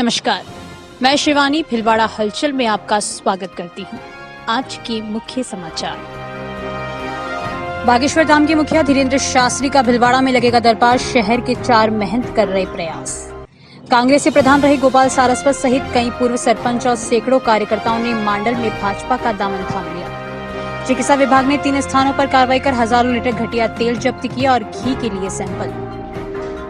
नमस्कार, मैं शिवानी भिलवाड़ा हलचल में आपका स्वागत करती हूँ। आज के मुख्य समाचार। बागेश्वर धाम के मुखिया धीरेन्द्र शास्त्री का भिलवाड़ा में लगेगा दरबार, शहर के 4 महंत कर रहे प्रयास। कांग्रेस से प्रधान रहे गोपाल सारस्वत सहित कई पूर्व सरपंच और सैकड़ों कार्यकर्ताओं ने मांडल में भाजपा का दामन थाम लिया। चिकित्सा विभाग ने 3 स्थानों पर कार्रवाई कर हजारों लीटर घटिया तेल जब्त किया और घी के लिए सैंपल।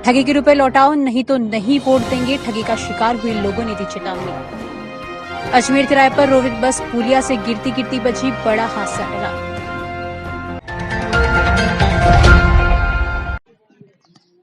ठगी के रुपए लौटाओ नहीं तो नहीं वोट देंगे, ठगी का शिकार हुए लोगों ने दी चेतावनी। अजमेर तिराहे पर रोवित बस पुलिया से गिरती गिरती बची, बड़ा हादसा टला।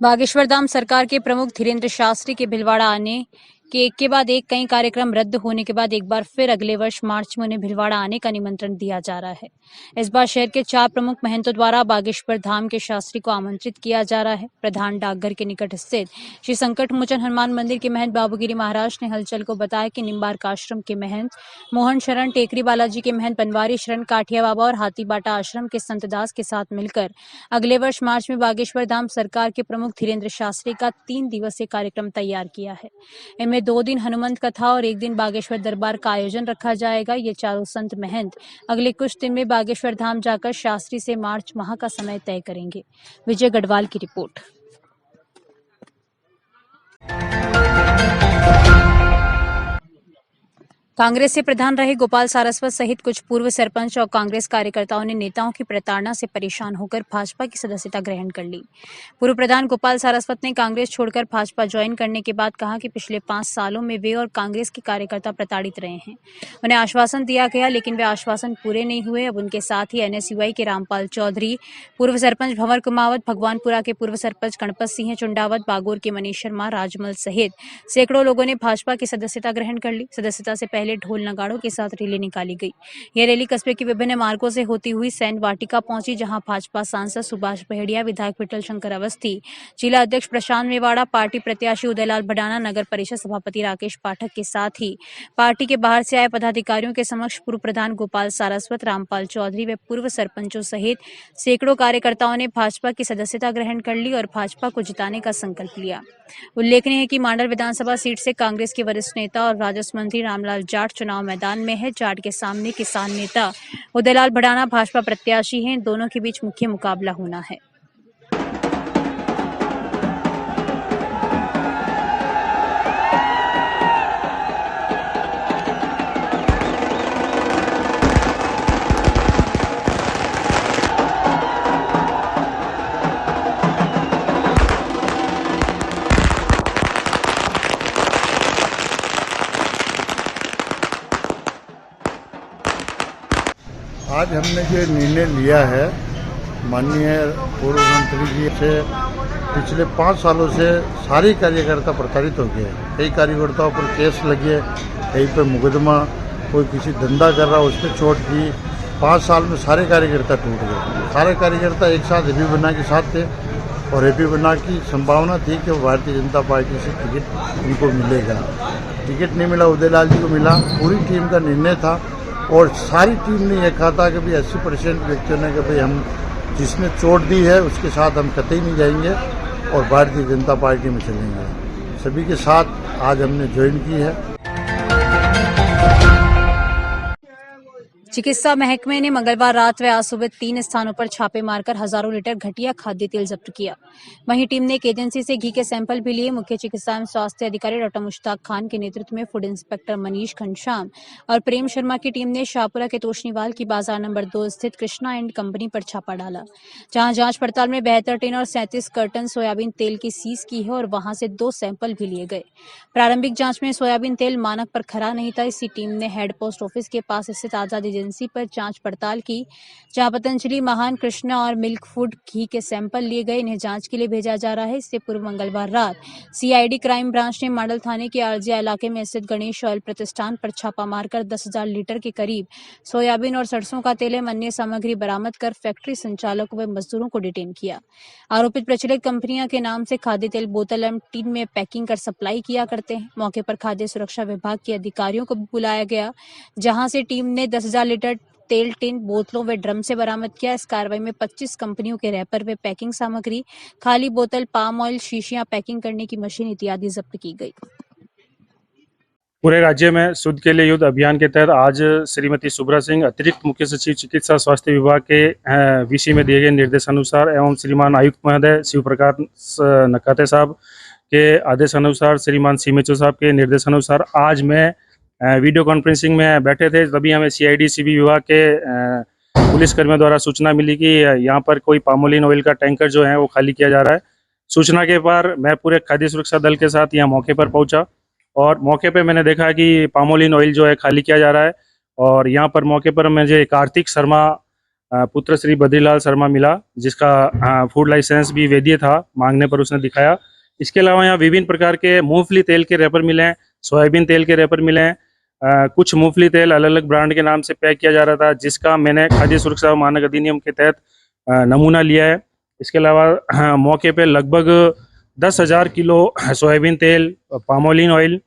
बागेश्वर धाम सरकार के प्रमुख धीरेन्द्र शास्त्री के भिलवाड़ा आने के एक के बाद एक कई कार्यक्रम रद्द होने के बाद एक बार फिर अगले वर्ष मार्च में उन्हें भिलवाड़ा आने का निमंत्रण दिया जा रहा है। इस बार शहर के 4 प्रमुख महंतों द्वारा बागेश्वर धाम के शास्त्री को आमंत्रित किया जा रहा है। प्रधान डाकघर के निकट स्थित श्री संकट मोचन हनुमान मंदिर के महंत बाबूगिरी महाराज ने हलचल को बताया कि निम्बार्क आश्रम के महंत मोहन शरण, टेकरी बालाजी के महंत बनवारी शरण, काठिया बाबा और हाथीबाटा आश्रम के संत दास के साथ मिलकर अगले वर्ष मार्च में बागेश्वर धाम सरकार के प्रमुख धीरेन्द्र शास्त्री का 3 दिवसीय कार्यक्रम तैयार किया है। इनमें 2 दिन हनुमंत कथा और 1 दिन बागेश्वर दरबार का आयोजन रखा जाएगा। ये चारों संत महंत अगले कुछ दिन में बागेश्वर धाम जाकर शास्त्री से मार्च माह का समय तय करेंगे। विजय गढ़वाल की रिपोर्ट। कांग्रेस से प्रधान रहे गोपाल सारस्वत सहित कुछ पूर्व सरपंच और कांग्रेस कार्यकर्ताओं ने नेताओं की प्रताड़ना से परेशान होकर भाजपा की सदस्यता ग्रहण कर ली। पूर्व प्रधान गोपाल सारस्वत ने कांग्रेस छोड़कर भाजपा ज्वाइन करने के बाद कहा कि पिछले 5 सालों में वे और कांग्रेस के कार्यकर्ता प्रताड़ित रहे हैं। उन्हें आश्वासन दिया गया लेकिन वे आश्वासन पूरे नहीं हुए। अब उनके साथ ही एनएसयूआई के रामपाल चौधरी, पूर्व सरपंच भंवर कुमावत, भगवानपुरा के पूर्व सरपंच गणपत सिंह चुंडावत, बागोर के मनीष शर्मा, राजमल सहित सैकड़ों लोगों ने भाजपा की सदस्यता ग्रहण कर ली। सदस्यता से पहले ढोल नगाड़ों के साथ रैली निकाली गई। यह रैली कस्बे के विभिन्न मार्गों से होती हुई सैन वाटिका पहुंची, जहां भाजपा सांसद सुभाष बहेड़िया, विधायक विठल शंकर अवस्थी, जिला अध्यक्ष प्रशांत मेवाड़ा, पार्टी प्रत्याशी उदयलाल भडाना, नगर परिषद सभापति राकेश पाठक के साथ ही पार्टी के बाहर से आए पदाधिकारियों के समक्ष पूर्व प्रधान गोपाल सारस्वत, रामपाल चौधरी व पूर्व सरपंचों सहित सैकड़ों कार्यकर्ताओं ने भाजपा की सदस्यता ग्रहण कर ली और भाजपा को जिताने का संकल्प लिया। उल्लेखनीय है कि मांडल विधानसभा सीट से कांग्रेस के वरिष्ठ नेता और राजस्व मंत्री रामलाल जाट चुनाव मैदान में है। जाट के सामने किसान नेता उदयलाल भडाना भाजपा प्रत्याशी हैं। दोनों के बीच मुख्य मुकाबला होना है। आज हमने जो निर्णय लिया है, माननीय पूर्व मंत्री जी से पिछले 5 सालों से सारे कार्यकर्ता प्रताड़ित हो गए। कई कार्यकर्ताओं पर केस लगे, कहीं पर मुकदमा, कोई किसी धंधा कर रहा उस पर चोट की। 5 साल में सारे कार्यकर्ता टूट गए। सारे कार्यकर्ता एक साथ हैप्पी बना के साथ थे और हैप्पी बना की संभावना थी कि भारतीय जनता पार्टी से टिकट उनको मिलेगा। टिकट नहीं मिला, उदयलाल जी को मिला। पूरी टीम का निर्णय था और सारी टीम ने यह कहा था कि भाई 80% व्यक्तियों ने कि भाई हम जिसने चोट दी है उसके साथ हम कतई नहीं जाएंगे और भारतीय जनता पार्टी में चलेंगे। सभी के साथ आज हमने ज्वाइन की है। चिकित्सा महकमे ने मंगलवार रात व आज सुबह 3 स्थानों पर छापे मारकर हजारों लीटर घटिया खाद्य तेल जब्त किया। वहीं टीम ने एक एजेंसी से घी के सैंपल भी लिए। मुख्य चिकित्सा एवं स्वास्थ्य अधिकारी डॉक्टर मुश्ताक खान के नेतृत्व में फूड इंस्पेक्टर मनीष घनश्याम और प्रेम शर्मा की टीम ने शाहपुरा के तोशनीवाल की बाजार नंबर 2 स्थित कृष्णा एंड कंपनी पर छापा डाला, जहां जांच पड़ताल में 72 टिन और 37 कार्टन सोयाबीन तेल की सीज की है और वहां से 2 सैंपल भी लिए गए। प्रारंभिक जांच में सोयाबीन तेल मानक पर खरा नहीं था। इसी टीम ने हेड पोस्ट ऑफिस के पास स्थित आजाद एजेंसी पर जांच पड़ताल की, जहां पतंजलि, महान, कृष्णा और मिल्क फूड घी के सैंपल लिए गए। इन्हें जांच के लिए भेजा जा रहा है। इससे पूर्व मंगलवार रात सीआईडी क्राइम ब्रांच ने मांडल थाने के आरजिया इलाके में स्थित गणेश ऑयल प्रतिष्ठान पर छापा मारकर 10,000 लीटर के करीब सोयाबीन और सरसों का तेल एवं अन्य सामग्री बरामद कर फैक्ट्री संचालकों व मजदूरों को डिटेन किया। आरोपित प्रचलित कंपनियां के नाम से खाद्य तेल बोतल एवं टीन में पैकिंग कर सप्लाई किया करते हैं। मौके पर खाद्य सुरक्षा विभाग के अधिकारियों को भी बुलाया गया, जहां से टीम ने 10,000 लीटर तेल टिन बोतलों व ड्रम से बरामद किया। इस कार्रवाई में 25 कंपनियों के रैपर व पैकिंग सामग्री, खाली बोतल, पाम ऑयल, शीशियां, पैकिंग करने की मशीन इत्यादि जब्त की गई। पूरे राज्य में शुद्ध के लिए युद्ध अभियान के तहत आज श्रीमती सुब्रा सिंह अतिरिक्त मुख्य सचिव चिकित्सा स्वास्थ्य विभाग के वीसी में दिए गए निर्देशानुसार एवं श्रीमान आयुक्त महोदय शिव प्रकाश नकाते साहब के आदेशानुसार, श्रीमान सीमेचो साहब के निर्देशानुसार आज मैं वीडियो कॉन्फ्रेंसिंग में बैठे थे। तभी हमें सीआईडी सीबी विभाग के पुलिस कर्मियों द्वारा सूचना मिली कि यहाँ पर कोई पामोलिन ऑयल का टैंकर जो है वो खाली किया जा रहा है। सूचना के बाद मैं पूरे खाद्य सुरक्षा दल के साथ यहाँ मौके पर पहुँचा और मौके पे मैंने देखा कि पामोलिन ऑयल जो है खाली किया जा रहा है। और यहाँ पर मौके पर मुझे कार्तिक शर्मा पुत्र श्री बद्रीलाल शर्मा मिला, जिसका फूड लाइसेंस भी वैध था, मांगने पर उसने दिखाया। इसके अलावा यहाँ विभिन्न प्रकार के मूंगफली तेल के रैपर मिले हैं, सोयाबीन तेल के रैपर मिले हैं। कुछ मूंगफली तेल अलग अलग ब्रांड के नाम से पैक किया जा रहा था, जिसका मैंने खाद्य सुरक्षा मानक अधिनियम के तहत नमूना लिया है। इसके अलावा मौके पे लगभग 10,000 किलो सोयाबीन तेल, पामोलिन ऑयल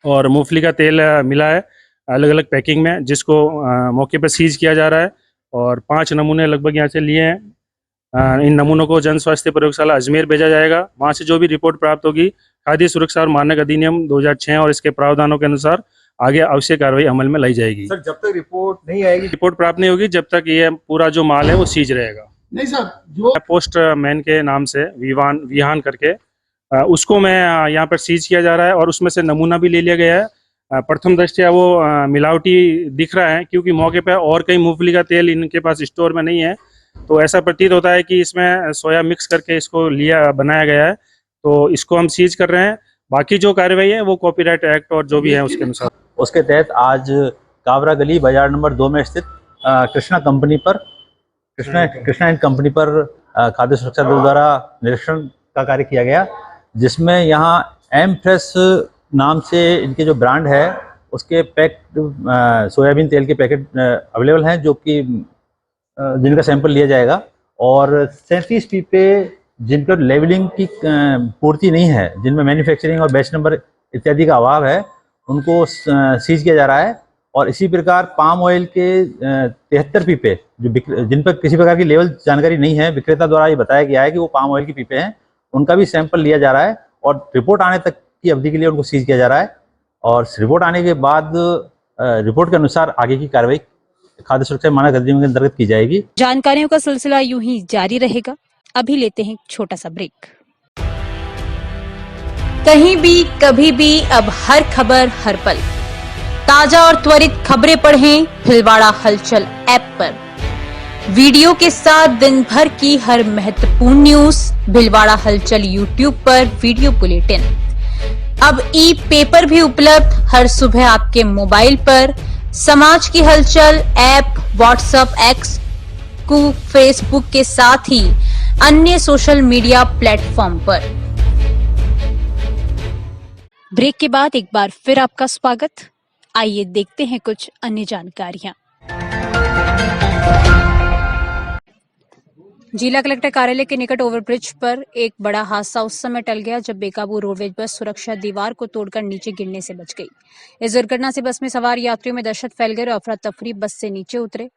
और मूंगफली का तेल मिला है अलग अलग पैकिंग में, जिसको मौके पर सीज किया जा रहा है। और 5 नमूने लगभग यहाँ से लिए हैं। इन नमूनों को जन स्वास्थ्य प्रयोगशाला अजमेर भेजा जाएगा। वहाँ से जो भी रिपोर्ट प्राप्त होगी, खाद्य सुरक्षा और मानक अधिनियम 2006 और इसके प्रावधानों के अनुसार आगे आवश्यक कार्रवाई अमल में लाई जाएगी। सर, जब तक रिपोर्ट नहीं आएगी, रिपोर्ट प्राप्त नहीं होगी, जब तक ये पूरा जो माल है वो सीज रहेगा। नहीं सर, जो पोस्टमैन के नाम से विहान करके उसको मैं यहाँ पर सीज किया जा रहा है और उसमें से नमूना भी ले लिया गया है। प्रथम दृष्टया वो मिलावटी दिख रहा है, क्योंकि मौके पर और कई मूंगफली का तेल इनके पास स्टोर में नहीं है, तो ऐसा प्रतीत होता है कि इसमें सोया मिक्स करके इसको बनाया गया है। तो इसको हम सीज कर रहे हैं। बाकी जो कार्रवाई है वो कॉपीराइट एक्ट और जो भी है उसके अनुसार। उसके तहत आज कावरा गली बाजार नंबर 2 में स्थित कृष्णा एंड कंपनी पर खाद्य सुरक्षा दल द्वारा निरीक्षण का कार्य किया गया, जिसमें यहाँ एम फ्रेश नाम से इनके जो ब्रांड है उसके पैक्ड सोयाबीन तेल के पैकेट अवेलेबल हैं, जो कि जिनका सैंपल लिया जाएगा। और 37 पीपे जिन पर लेवलिंग की पूर्ति नहीं है, जिनमें मैन्युफैक्चरिंग और बैच नंबर इत्यादि का अभाव है, उनको सीज किया जा रहा है। और इसी प्रकार पाम ऑयल के 73 पीपे जिन पर किसी प्रकार की लेवल जानकारी नहीं है, विक्रेता द्वारा ये बताया गया है कि वो पाम ऑयल के पीपे हैं, उनका भी सैंपल लिया जा रहा है और रिपोर्ट आने तक की अवधि के लिए उनको सीज किया जा रहा है। और रिपोर्ट आने के बाद रिपोर्ट के अनुसार आगे की कार्रवाई खाद्य सुरक्षा मानक अधिनियम के अंतर्गत की जाएगी। जानकारियों का सिलसिला यूं ही जारी रहेगा। अभी लेते हैं एक छोटा सा ब्रेक। कहीं भी कभी भी अब हर खबर हर पल, ताजा और त्वरित खबरें पढ़ें भीलवाड़ा हलचल ऐप पर। वीडियो के साथ दिन भर की हर महत्वपूर्ण न्यूज भीलवाड़ा हलचल यूट्यूब पर वीडियो बुलेटिन। अब ई पेपर भी उपलब्ध हर सुबह आपके मोबाइल पर। समाज की हलचल ऐप व्हाट्सएप, एक्स को फेसबुक के साथ ही अन्य सोशल मीडिया प्लेटफॉर्म पर। ब्रेक के बाद एक बार फिर आपका स्वागत। आइए देखते हैं कुछ अन्य जानकारियां। जिला कलेक्टर कार्यालय के निकट ओवरब्रिज पर एक बड़ा हादसा उस समय टल गया जब बेकाबू रोडवेज बस सुरक्षा दीवार को तोड़कर नीचे गिरने से बच गई। इस दुर्घटना से बस में सवार यात्रियों में दहशत फैल गई और अफरा तफरी बस से नीचे उतरे।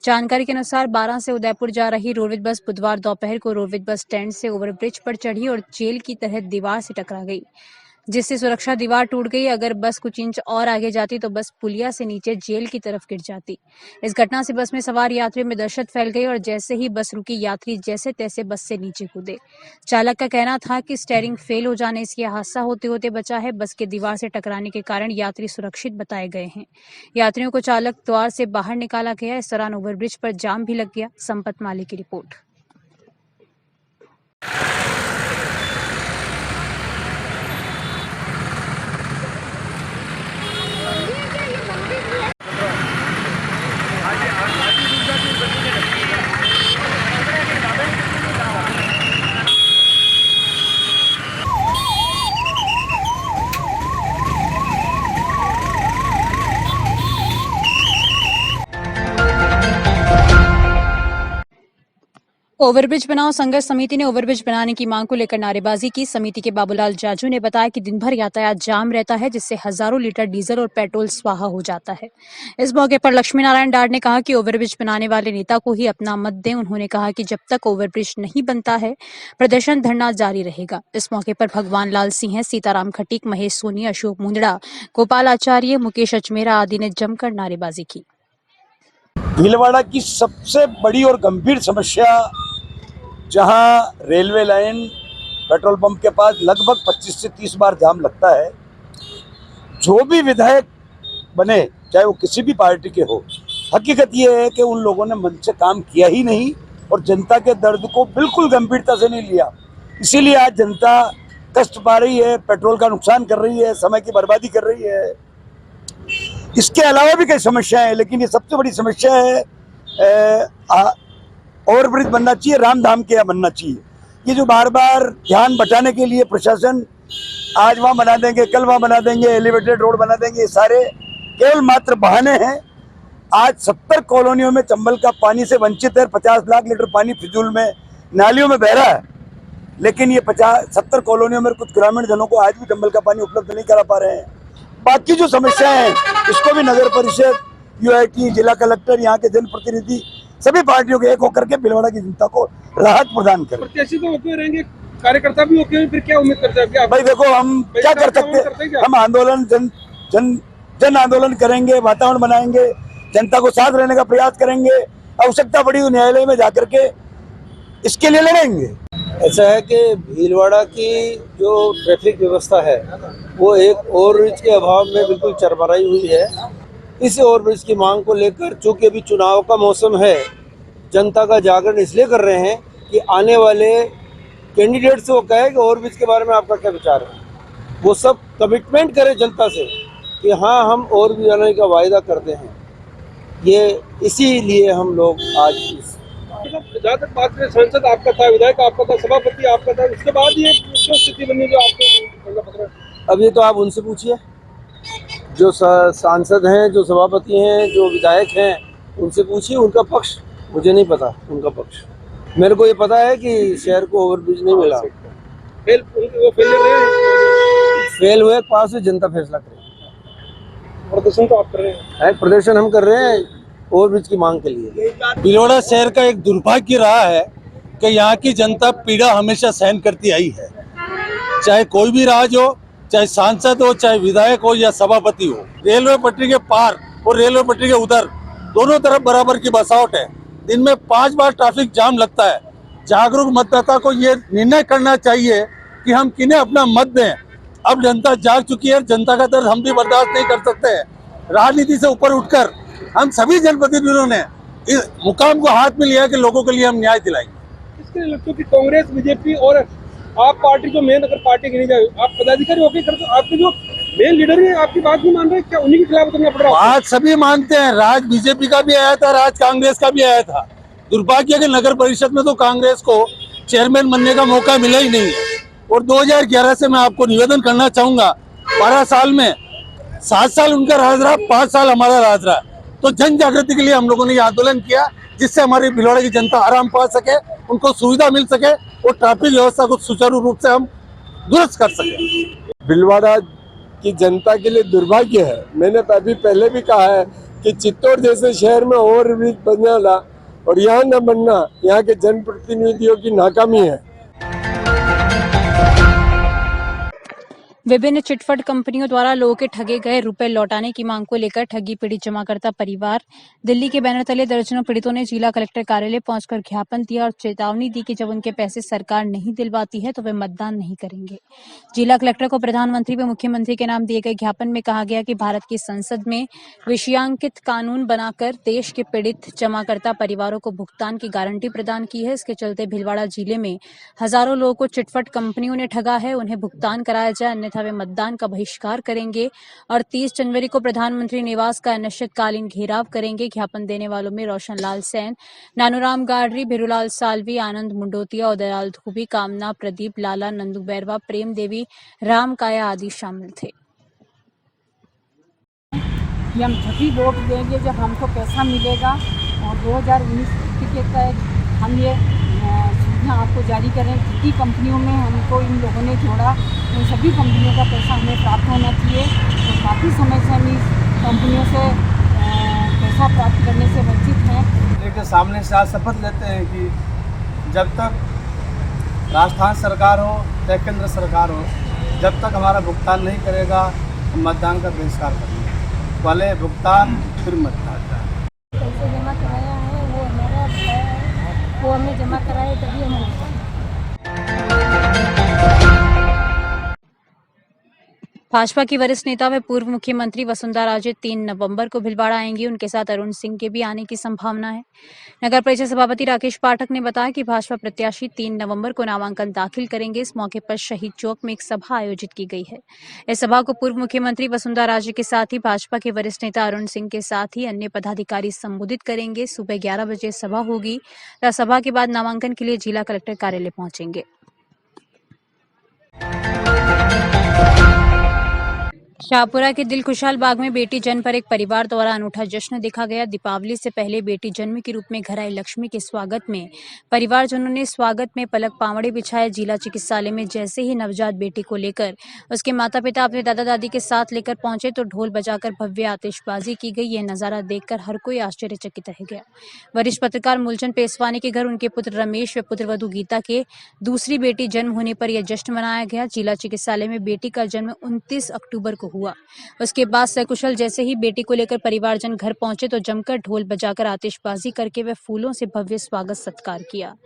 जानकारी के अनुसार 12 से उदयपुर जा रही रोडवेज बस बुधवार दोपहर को रोडवेज बस स्टैंड से ओवरब्रिज पर चढ़ी और जेल की तरह दीवार से टकरा गई, जिससे सुरक्षा दीवार टूट गई। अगर बस कुछ इंच और आगे जाती तो बस पुलिया से नीचे जेल की तरफ गिर जाती। इस घटना से बस में सवार यात्रियों में दहशत फैल गई और जैसे ही बस रुकी, यात्री जैसे तैसे बस से नीचे कूदे। चालक का कहना था कि स्टीयरिंग फेल हो जाने से यह हादसा होते होते बचा है। बस के दीवार से टकराने के कारण यात्री सुरक्षित बताए गए हैं। यात्रियों को चालक द्वार से बाहर निकाला गया। इस दौरान ओवरब्रिज पर जाम भी लग गया। संपत माली की रिपोर्ट। ओवरब्रिज बनाओ संघर्ष समिति ने ओवरब्रिज बनाने की मांग को लेकर नारेबाजी की। समिति के बाबूलाल जाजू ने बताया कि दिन भर यातायात जाम रहता है, जिससे हजारों लीटर डीजल और पेट्रोल स्वाहा हो जाता है। इस मौके पर लक्ष्मी नारायण डार ने कहा कि ओवरब्रिज बनाने वाले नेता को ही अपना मत दें। उन्होंने कहा कि जब तक ओवरब्रिज नहीं बनता है, प्रदर्शन धरना जारी रहेगा। इस मौके पर भगवान लाल सिंह, सीताराम खटीक, महेश सोनी, अशोक मुंदड़ा, गोपाल आचार्य, मुकेश अजमेरा आदि ने जमकर नारेबाजी की। भीलवाड़ा की सबसे बड़ी और गंभीर समस्या, जहां रेलवे लाइन पेट्रोल पंप के पास लगभग 25 से 30 बार जाम लगता है। जो भी विधायक बने, चाहे वो किसी भी पार्टी के हो, हकीकत ये है कि उन लोगों ने मन से काम किया ही नहीं और जनता के दर्द को बिल्कुल गंभीरता से नहीं लिया। इसीलिए आज जनता कष्ट पा रही है, पेट्रोल का नुकसान कर रही है, समय की बर्बादी कर रही है। इसके अलावा भी कई समस्याएं हैं, लेकिन ये सबसे बड़ी समस्या है ओवरब्रिज बनना चाहिए, राम धाम के यहाँ बनना चाहिए। ये जो बार बार ध्यान बटाने के लिए प्रशासन आज वहाँ बना देंगे, कल वहाँ बना देंगे, एलिवेटेड रोड बना देंगे, ये सारे केवल मात्र बहाने हैं। आज 70 कॉलोनियों में चंबल का पानी से वंचित है। 50 लाख लीटर पानी फिजूल में नालियों में बह रहा है, लेकिन ये 70 कॉलोनियों में कुछ ग्रामीण जनों को आज भी चंबल का पानी उपलब्ध नहीं करा पा रहे हैं। बाकी जो समस्याएं हैं, इसको भी नगर परिषद, यूआईटी, जिला कलेक्टर, यहाँ के जनप्रतिनिधि, सभी पार्टियों के एक होकर के भीलवाड़ा की जनता को राहत प्रदान करें। प्रत्याशी तो होते रहेंगे, कार्यकर्ता भी होते हैं, फिर क्या उम्मीद करते हैं? भाई देखो, हम क्या कर सकते हैं? हम आंदोलन, जन आंदोलन करेंगे, वातावरण बनाएंगे, जनता को साथ रहने का प्रयास करेंगे। आवश्यकता पड़ी तो न्यायालय में जाकर के इसके लिए लड़ेंगे। ऐसा है कि भीलवाड़ा की जो ट्रैफिक व्यवस्था है वो एक ओवरब्रिज के अभाव में बिल्कुल चरमराई हुई है। इस ओवरब्रिज की मांग को लेकर, चूंकि अभी चुनाव का मौसम है, जनता का जागरण इसलिए कर रहे हैं कि आने वाले कैंडिडेट से वो कहे कि ओवरब्रिज के बारे में आपका क्या विचार है। वो सब कमिटमेंट करें जनता से कि हाँ, हम ओवरब्रिज बनाने का वायदा करते हैं। ये इसीलिए हम लोग आज इस जहाँ तक बात करें, सांसद आपका था, विधायक आपका था, सभापति आपका था, उसके बाद ये क्यों स्थिति बनी जो आपको? अब ये तो आप उनसे पूछिए, जो सांसद हैं, जो सभापति हैं, जो विधायक हैं, उनसे पूछिए। उनका पक्ष मुझे नहीं पता। उनका पक्ष मेरे को ये पता है कि शहर को ओवरब्रिज नहीं मिला। फेल हुए, पास से जनता फैसला करेगी। प्रदर्शन तो आप कर रहे हैं? प्रदर्शन हम कर रहे हैं ओवरब्रिज की मांग के लिए। भीलवाड़ा शहर का एक दुर्भाग्य रहा है कि यहाँ की जनता पीड़ा हमेशा सहन करती आई है, चाहे कोई भी राज हो, चाहे सांसद हो, चाहे विधायक हो या सभापति हो। रेलवे पटरी के पार और रेलवे पटरी के उधर दोनों तरफ बराबर की बसावट है। दिन में 5 बार ट्रैफिक जाम लगता है। जागरूक मतदाता को ये निर्णय करना चाहिए कि हम किन्हें अपना मत दें। अब जनता जाग चुकी है, जनता का दर्द हम भी बर्दाश्त नहीं कर सकते हैं। राजनीति से ऊपर उठकर हम सभी जनप्रतिनिधियों ने इस मुकाम को हाथ में लिया कि लोगों के लिए हम न्याय दिलाएंगे। इसके लिए लगता है कि कांग्रेस, बीजेपी और आप पार्टी जो मेन, अगर पार्टी गिनी जाए, आप पदाधिकारी होके करते, आपके जो मेन लीडर है आपकी बात नहीं मान रहे, क्या उन्हीं के खिलाफ करना पड़ रहा है? बात सभी मानते हैं। राज बीजेपी का भी आया था, राज कांग्रेस का भी आया था। दुर्भाग्य के नगर परिषद में तो कांग्रेस को चेयरमैन बनने का मौका मिला ही नहीं है। और 2011 से मैं आपको निवेदन करना चाहूंगा, 12 साल में 7 साल उनका राज रहा, 5 साल हमारा राज रहा। तो जन जागृति के लिए हम लोगों ने ये आंदोलन किया, जिससे हमारी भीलवाड़ा की जनता आराम पा सके, उनको सुविधा मिल सके और ट्रैफिक व्यवस्था को सुचारू रूप से हम दुरुस्त कर सके। भीलवाड़ा की जनता के लिए दुर्भाग्य है। मैंने अभी पहले भी कहा है कि चित्तौड़ जैसे शहर में ओवरब्रिज बनना और यहाँ न बनना यहाँ के जनप्रतिनिधियों की नाकामी है। विभिन्न चिटफंड कंपनियों द्वारा लोगों के ठगे गए रुपए लौटाने की मांग को लेकर ठगी पीड़ित जमाकर्ता परिवार दिल्ली के बैनर तले दर्जनों पीड़ितों ने जिला कलेक्टर कार्यालय पहुंचकर ज्ञापन दिया और चेतावनी दी कि जब उनके पैसे सरकार नहीं दिलवाती है तो वे मतदान नहीं करेंगे। जिला कलेक्टर को प्रधानमंत्री व मुख्यमंत्री के नाम दिए गए ज्ञापन में कहा गया कि भारत की संसद में विषयांकित कानून बनाकर देश के पीड़ित जमाकर्ता परिवारों को भुगतान की गारंटी प्रदान की है। इसके चलते भीलवाड़ा जिले में हजारों लोगों को चिटफंड कंपनियों ने ठगा है। उन्हें भुगतान कराया जाए, अन्यथा वे मतदान का बहिष्कार करेंगे और 30 जनवरी को प्रधानमंत्री निवास का अनिश्चितकालीन घेराव करेंगे। ज्ञापन देने वालों में रोशन लाल सैन, नानूराम गाडरी, भिरूलाल सालवी, आनंद मुंडोतिया, उदयलाल धूबी, कामना, प्रदीप, लाला, नंदू बैरवा, प्रेम देवी, राम काया आदि शामिल थे। हम तभी वोट देंगे जब हमको पैसा मिलेगा और 2019 के तहत हम ये सुविधा आपको जारी करें। जितनी कंपनियों में हमको इन लोगों ने जोड़ा, उन सभी कंपनियों का पैसा हमें प्राप्त होना चाहिए। तो काफ़ी समय से हम इस कंपनियों से पैसा प्राप्त करने से वंचित हैं। लेकिन सामने से आज शपथ लेते हैं कि जब तक राजस्थान सरकार हो चाहे केंद्र सरकार हो, जब तक हमारा भुगतान नहीं करेगा हम मतदान का बहिष्कार करेंगे। पहले भुगतान फिर मतदान। पैसे जमा कराया है वो हमारा है, वो हमें जमा कराए तभी हम भाजपा की वरिष्ठ नेता व पूर्व मुख्यमंत्री वसुंधरा राजे 3 नवंबर को भीलवाड़ा आएंगी। उनके साथ अरुण सिंह के भी आने की संभावना है। नगर परिषद सभापति राकेश पाठक ने बताया कि भाजपा प्रत्याशी 3 नवंबर को नामांकन दाखिल करेंगे। इस मौके पर शहीद चौक में एक सभा आयोजित की गई है। इस सभा को पूर्व मुख्यमंत्री वसुंधरा राजे के साथ ही भाजपा के वरिष्ठ नेता अरुण सिंह के साथ ही अन्य पदाधिकारी संबोधित करेंगे। सुबह 11 बजे सभा होगी। सभा के बाद नामांकन के लिए जिला कलेक्टर कार्यालय पहुंचेंगे। शाहपुरा के दिल खुशहाल बाग में बेटी जन्म पर एक परिवार द्वारा अनूठा जश्न देखा गया। दीपावली से पहले बेटी जन्म के रूप में घर आई लक्ष्मी के स्वागत में परिवारजनों ने स्वागत में पलक पावड़े बिछाए। जिला चिकित्सालय में जैसे ही नवजात बेटी को लेकर उसके माता पिता अपने दादा दादी के साथ लेकर पहुंचे तो ढोल बजाकर भव्य आतिशबाजी की गई। यह नजारा देखकर हर कोई आश्चर्यचकित रह गया। वरिष्ठ पत्रकार मूलचंद पेसवानी के घर उनके पुत्र रमेश व पुत्रवधू गीता के दूसरी बेटी जन्म होने पर यह जश्न मनाया गया। जिला चिकित्सालय में बेटी का जन्म 29 अक्टूबर को हुआ। उसके बाद सकुशल जैसे ही बेटी को लेकर परिवारजन घर पहुंचे तो जमकर ढोल बजाकर आतिशबाजी करके वे फूलों से भव्य स्वागत सत्कार किया।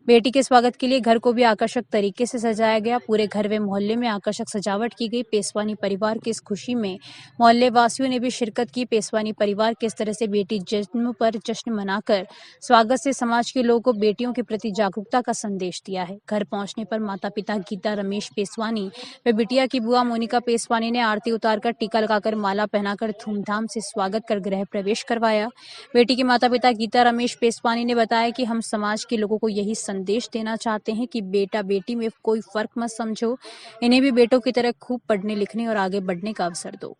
बेटी के स्वागत के लिए घर को भी आकर्षक तरीके से सजाया गया। पूरे घर व मोहल्ले में आकर्षक सजावट की गई। पेसवानी परिवार की इस खुशी में मोहल्ले वासियों ने भी शिरकत की। पेसवानी परिवार किस तरह से बेटी जन्म पर जश्न मनाकर स्वागत से समाज के लोगों को बेटियों के प्रति जागरूकता का संदेश दिया है। घर पहुंचने पर माता पिता गीता रमेश पेसवानी व बिटिया की बुआ मोनिका पेसवानी ने आरती उतारकर टीका लगाकर माला पहनाकर धूमधाम से स्वागत कर गृह प्रवेश करवाया। बेटी के माता पिता गीता रमेश पेसवानी ने बताया कि हम समाज के लोगों को यही संदेश देना चाहते हैं कि बेटा बेटी में कोई फर्क मत समझो। इन्हें भी बेटों की तरह खूब पढ़ने लिखने और आगे बढ़ने का अवसर दो।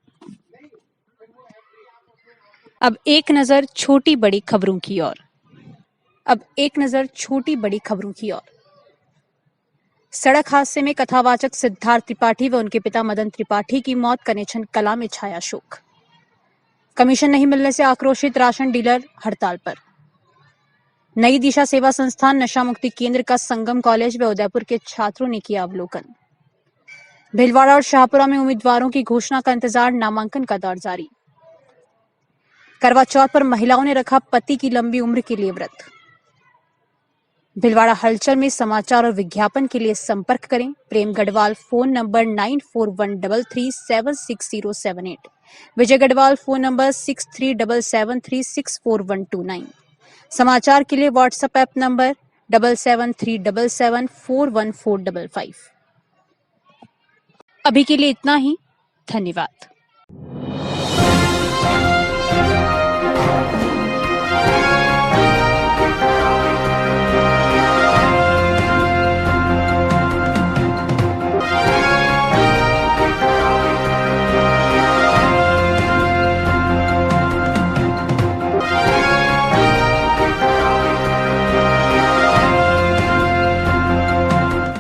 अब एक नजर छोटी बड़ी खबरों की ओर। सड़क हादसे में कथावाचक सिद्धार्थ त्रिपाठी व उनके पिता मदन त्रिपाठी की मौत। कनेक्शन कला में छाया शोक। कमीशन नहीं मिलने से आक्रोशित राशन डीलर हड़ताल पर। नई दिशा सेवा संस्थान नशा मुक्ति केंद्र का संगम कॉलेज व उदयपुर के छात्रों ने किया अवलोकन। भीलवाड़ा और शाहपुरा में उम्मीदवारों की घोषणा का इंतजार। नामांकन का दौर जारी। करवा चौथ पर महिलाओं ने रखा पति की लंबी उम्र के लिए व्रत। भीलवाड़ा हलचल में समाचार और विज्ञापन के लिए संपर्क करें प्रेम गढ़वाल, फोन नंबर 9413376078। विजय गढ़वाल, फोन नंबर 6377364129। समाचार के लिए व्हाट्सएप ऐप नंबर 7737741455। अभी के लिए इतना ही। धन्यवाद।